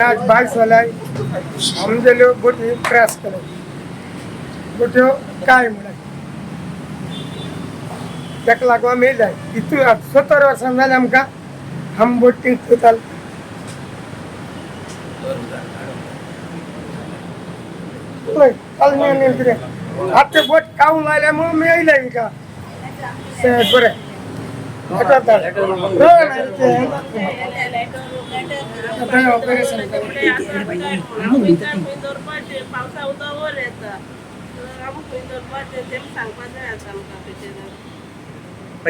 आज 22 वाला आमचे लोक बोटी क्रॅश केले बोट्यो काय म्हणा ताका लागून मेल जाय इतू 70 वर्सां जाली आमकां हम बोटींग करताल आता बोट कावून आल्यामुळे मिळालं का बरं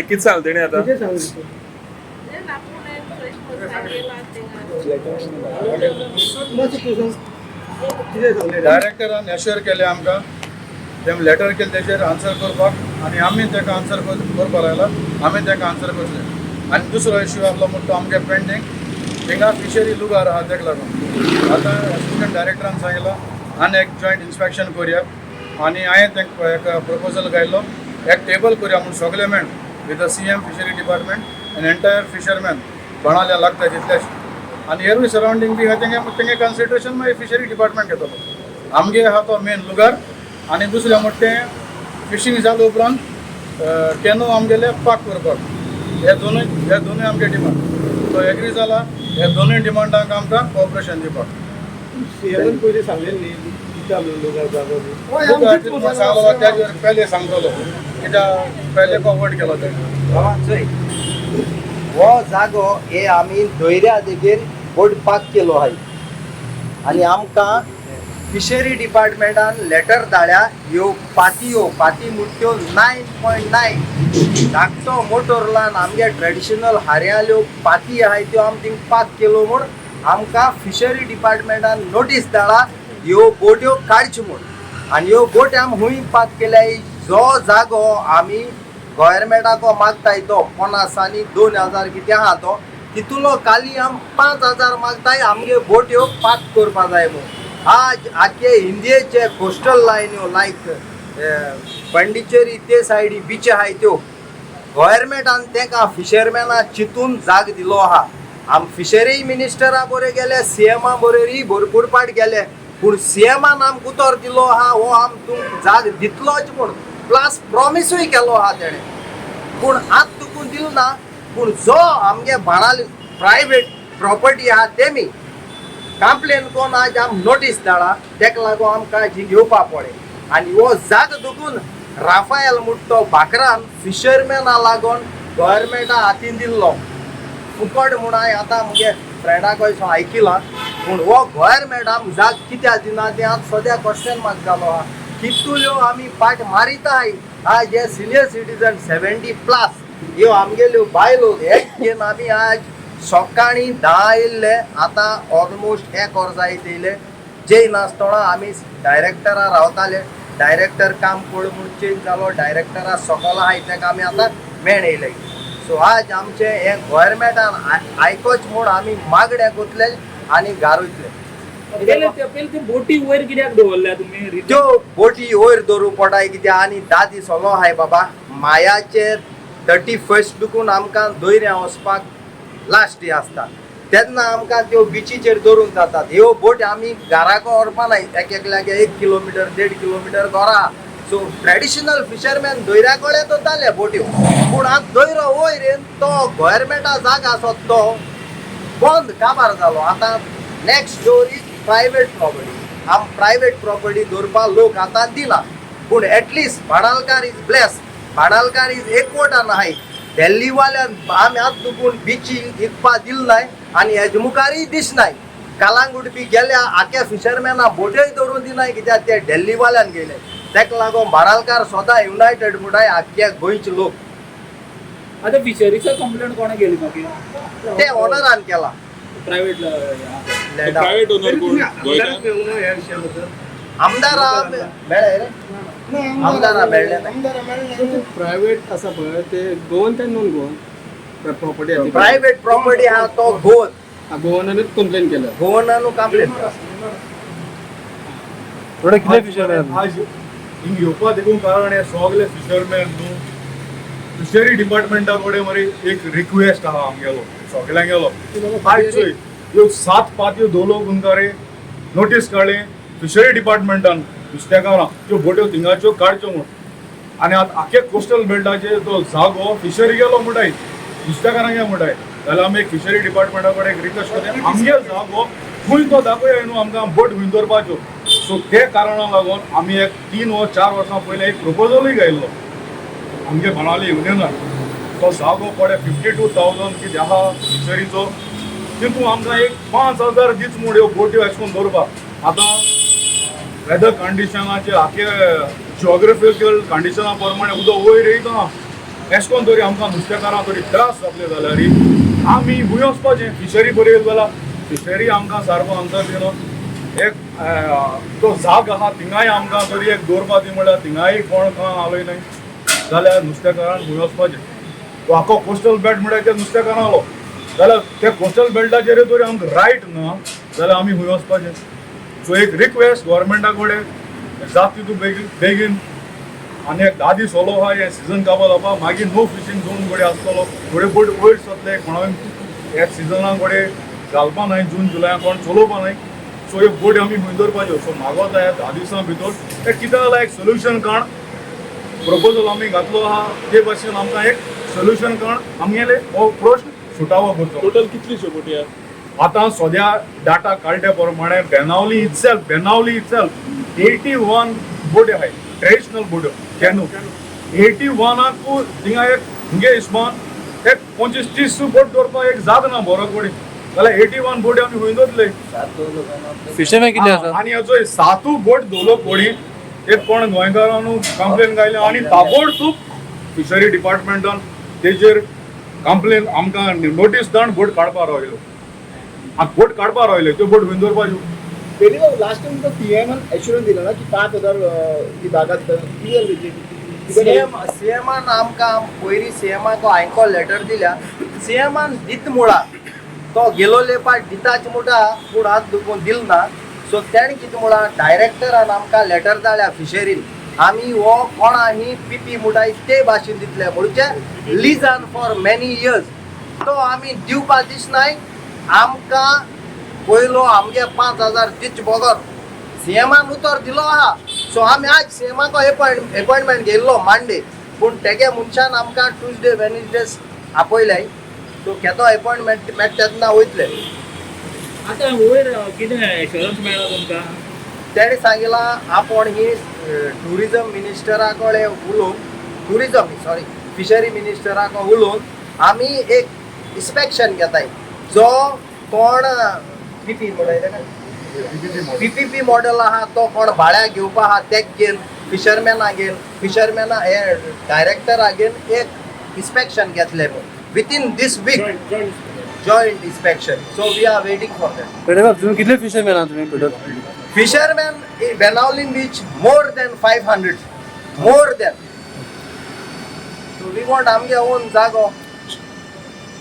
किती सांगते आता डायरेक्टरान एश्योर केले आमकां तेम लेटर केले तेचेर आन्सर करपाक आनी आमी ताका आन्सर करपा लायला आमी ताका आन्सर करतले आनी दुसरो इश्यू आहलो म्हणटा आमगे पेंडींग थिंगा फिशरी लुगार आहा ताका लागून आतां असिस्टंट डायरेक्टरान सांगलां आनी एक जॉयंट इन्स्पेक्शन करुया आनी हांवें तांकां एक प्रपोजल घायलो एक टेबल करुया म्हूण सगळे मेळ with the CM fishery department an entire fisherman कोणाल्या लागता तितलेच आनी एरूय सरावंडींग बी आहा तेंगे कन्सिडरेशन मागीर फिशरी डिपार्टमेंट घेतलो आमगे आहा तो मेन लुगार आनी दुसरें म्हणटें फिशींग जाले उपरांत कॅनो आमगेले पाक करपाक हे दोनूय आमगे डिमांड तो एग्री जाला हे दोनूय डिमांडाक आमकां कॉपरेशन दिवपाक पयलीं सांगलें न्ही त्याचेर पयले सांगतलो कित्याक पयले फॉरवर्ड केलो तें हो जागो हे आमी दर्या देगेर बोट पाक केलो आहाय आनी आमकां फिशरी डिपार्टमेंटान लेटर धाडल्या ह्यो पाती मुठ्यो 9.9 धाकटो मोटोरलान आमगे ट्रेडिशनल हार्याल्यो पाती आहाय त्यो आमी थिंग पाक केलो म्हूण आमकां फिशरी डिपार्टमेंटान नोटीस धाडला ह्यो बोट्यो काडच्यो म्हूण आनी ह्यो बोटी आमी हुंय पाक केल्या जो जागो आमी गव्हर्मेंटाको मागताय तो 50 आनी 2000 कितें आहा तो तितूलो खाली आम 5000 मागताय आमगे बोट्यो पाक करपा जाय म्हणून आज आखे इंडियेचे कोस्टल लायन्यो लायक पंडिचेरी ते सायडी बीच आहाय त्यो गव्हर्मेंटान तेका फिशरमॅना चिंतून जाग दिलो आहा आम फिशरी मिनिस्टरा बरोबर गेले CMा बरोबरय भरपूर पाट गेले पूण CMान आमकां उतर दिलो आहा हो आम तुमकां जाग दितलोच म्हूण प्लस प्रॉमिसूय केलो आहा तेणें पूण आत तुकून दिलो ना पूण जो आमगे बाणाल प्रायवेट प्रॉपर्टी आहा तेमी कंप्लेन कोन्न आज आम नोटीस धाडा तेका लागून आमकां जी घेवपा पडे आनी हो जाग दुखून राफायल म्हणटा तो भाकरान फिशरमॅना लागून गव्हर्मेंटा हातीन दिल्लो फुकट म्हूण हांवें आतां म्हगे फ्रेंडा खंयसो आयकिलां पूण हो गव्हर्मेंट आमकां जाग कित्याक दिना तें आतां सद्या क्वेश्चन मार्क जालो आहा कितल्यो आमी पाट मारिताय आज हे सिनियर सिटीजन 70+ ह्यो आमगेल्यो बायलो एक घेवन आमी आज सकाळीं 10 येयल्ले आतां ऑलमोस्ट 1 वर्सा येयले जे नासतना आमी डायरेक्टरा रावताले डायरेक्टर काम पड म्हूण चेंज जालो डायरेक्टरा सकयल आहाय ताका आमी आतां मेण येयले सो आज आमचे हे गव्हर्मेंटान आयकोच म्हूण आमी मागणे गुंतले आनी गारुयतले बोटी वयर कित्याक दवरल्या तुमी त्यो बोटी वयर दवरूं पडाय कित्याक आनी 10 दीस हलो आहाय बाबा मायाचेर 31 दुखून आमकां दर्या वचपाक लास्ट डे आसता तेन्ना आमकां त्यो बिचीचेर दवरूंक जातात ह्यो बोट आमी घराको व्हरपा नाय एकल्यागे 1 किलोमिटर 1.5 किलोमिटर घरा सो ट्रेडिशनल फिशरमॅन दर्या कडेन दोताले बोट्यो पूण आतां दर्यो वयर तो गव्हर्मेंटा जागा आसता तो बंद काबार जालो आतां next door is private property आम प्रायवेट प्रॉपर्टी दवरपा लोक आतां दिना पूण एटलिस्ट बाणालकार इज ब्लेस बाणालकार इज एकवटान आहाय दिल्लीवाल्यान आमी आतां दुखून बिची इकपा दिल नाय आनी हेजे मुखारय दिसनाय कालांगूट बी गेल्या आख्या फिशरमॅना बोट्योय दवरून दिनाय कित्याक ते दिल्लीवाल्यान गेले तेका लागून बाणालकार स्वता युनायटेड म्हणटाय आख्या गोंयचे लोक आतां फिशरीचो कंप्लेंट कोणें केली मागीर ते ओनरान केला प्रायवेट ओनर कोण आमदारा मेळ्ळे रे आमदारा मेळ्ळे ना प्रायवेट आसा पळय ते गोवन ते non Goan property private property आहा तो गोवन गोवनानूच कंप्लेन केलं गोवनानू कंप्लेन थोडे कितले फिशरमॅन आज हिंग येवपा देखून कारण हे सगळे फिशरमॅन न्हू फिशरी डिपार्टमेंटा कडेन मरे एक रिक्वेस्ट आहा आमगेलो सगळ्यांगेलो आज चोय ह्यो 7 पातयो दोलो गुंकारे नोटीस काडली फिशरी डिपार्टमेंटान नुस्तेकारां त्यो बोट्यो थिंगाच्यो काडच्यो म्हूण आनी आतां आख्या कोस्टल बेल्टाचेर तो जागो फिशरी गेलो म्हणटाय नुस्तेकारांक म्हणटाय जाल्यार आमी एक फिशरी डिपार्टमेंटा कडेन एक रिक्वेस्ट करता आमगे जागो खंय तो दाखोया न्हू आमकां बोट हुंय दवरपाच्यो सो ते कारणाक लागून आमी एक 3 वा 4 वर्सां पयलीं एक प्रपोजलूय घायल्लो आमगे बनावली युनियनान तो जागो पडे 52,000 कितें आहा फिशरीचो तितून आमकां एक 5,000 दीस म्हूण ह्यो बोट्यो अशें करून दवरपाक आतां वेदर कंडिशनाचे आखे जिओग्राफिकल कंडिशना प्रमाणे उदक वयर येयता अशें करून तरी आमकां नुस्तेकारांक तरी त्रास जातले जाल्यार आमी खंय वचपाचें फिशरी बरी येयली जाल्यार फिशरी आमकां सारको आन्सर दिलो एक तो जाग आहा थिंगाय आमकां तरी एक दवरपाक दी म्हळ्यार थिंगाय कोण कांय आलोय न्हय जाल्यार नुस्तेकारांक खंय वचपाचें तो आख्खो कोस्टल बेल्ट म्हळ्यार ते नुस्तेकारांलो जाल्यार ते कोस्टल बेल्टाचेर तरी आमकां रायट ना जाल्यार आमी खंय वचपाचें सो एक रिक्वेस्ट गव्हर्मेंटा कडेन जाता तितू बेगीन आनी एक 10 दीस ओलो आहा हें सिजन काबार जावपा मागीर नो फिशींग झोन कडेन आसतलो थोडे बोट वयर सरतले कोणाक एक सिजना कडेन घालपा न्हय जून जुलया कोण चलोवपा न्हय सो ह्यो बोटी आमी खंय दवरपाच्यो सो म्हाका जाय 10 दिसां भितर ते कितें जाल्यार एक सोल्युशन काण प्रपोजल आमी घातलो आहा ते भाशेन आमकां एक सोल्युशन काण आमगेले हो प्रश्न सुटावो करचो टोटल कितल्योश्यो बोटी आहा आतां सद्या डाटा काडल्या प्रमाणे बेनावली इटसेल्फ 81 बोटी आहाय ट्रेडिशनल बोट्यो कॅनू 81 थिंगा एक तुमगे हिसपान एक 25-30 बोट दवरपाक एक जाग ना बरो कडेन जाल्यार 81 बोटी आमी खंय दवरले फिशरमॅन कितले आसा आनी हाचो 7 बोट दवरलो कोणी एक कोण गोंयकारांनू कंप्लेन गायले आनी ताबडतोब फिशरी डिपार्टमेंटान तेजेर कंप्लेन आमकां नोटीस धाडून बोट काडपाक रावयलो बोट काडपाक रावयले त्यो बोट खंय दवरपाच्यो तेणी लास्ट टाइम तो सीएमन एश्योरन्स दिला ना की 5,000 ही जागा क्लियर सीएमान आमकां पयलीं सीएमाक हांवें लेटर दिल्या सीएमान दित मुळा तो गेलोले पाट दिताच मुटा पूण आज दुखून दिल ना सो तेणें कितें मुळा डायरेक्टरान आमकां लेटर धाडल्या फिशरीन आमी हो कोणा ही पीपी मुटाय ते भाशेन दितले म्हणचे लिजान फॉर मेनी इयर्स तो आमी दिवपा दिसनाय आमकां पयलो आमगे 5,000 दिच बगर सीएमान उतर दिलो आहा सो आमी आज सीएमाक अपॉइंटमेंट घेयल्लो मांडे पूण तेगे मनशान आमकां ट्यूजडे वेनसडेस आपयल्याय सो केदो अपॉइंटमेंट मेळटा तेन्ना वयतले आतां वयर कितें एश्योरन्स मेळ्ळा तुमकां तेणें सांगिलां आपण ही टुरिजम मिनिस्टरा कडेन उलोवन फिशरी मिनिस्टराक उलोवन आमी एक इन्स्पेक्शन घेताय जो कोण पीपी पीपीपी मॉडेल आहा तो कोण भाड्याक घेवपा आहा तेक घेवन फिशरमॅना हे डायरेक्टरा घेवन एक इन्स्पेक्शन घेतले within this week joint inspection so we are waiting for that तुम्ही कितले फिशरमॅन आहात तुम्ही total Fishermen in Benaulim Beach more than 500 more than so we want आमगे own जागो